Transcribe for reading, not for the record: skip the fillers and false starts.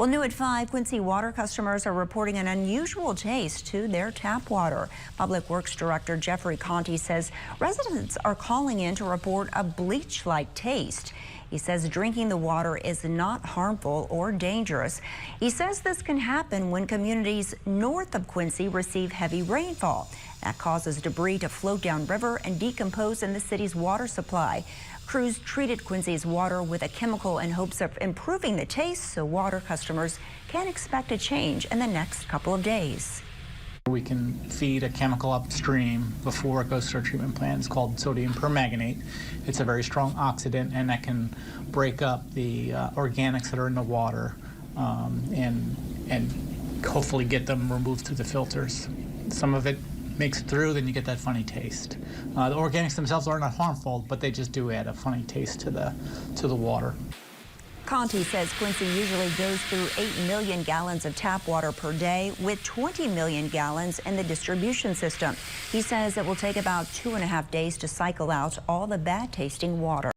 Well, new at 5, Quincy water customers are reporting an unusual taste to their tap water. Public Works Director Jeffery Conte says residents are calling in to report a bleach-like taste. He says drinking the water is not harmful or dangerous. He says this can happen when communities north of Quincy receive heavy rainfall. That causes debris to float downriver and decompose in the city's water supply. Crews treated Quincy's water with a chemical in hopes of improving the taste, so water customers can expect a change in the next couple of days. We can feed a chemical upstream before it goes to our treatment plant. It's called sodium permanganate. It's a very strong oxidant, and that can break up the organics that are in the water and hopefully get them removed through the filters. Some of it makes it through, then you get that funny taste. The organics themselves are not harmful, but they just do add a funny taste to the water. Conte says Quincy usually goes through 8 million gallons of tap water per day, with 20 million gallons in the distribution system. He says it will take about 2.5 days to cycle out all the bad tasting water.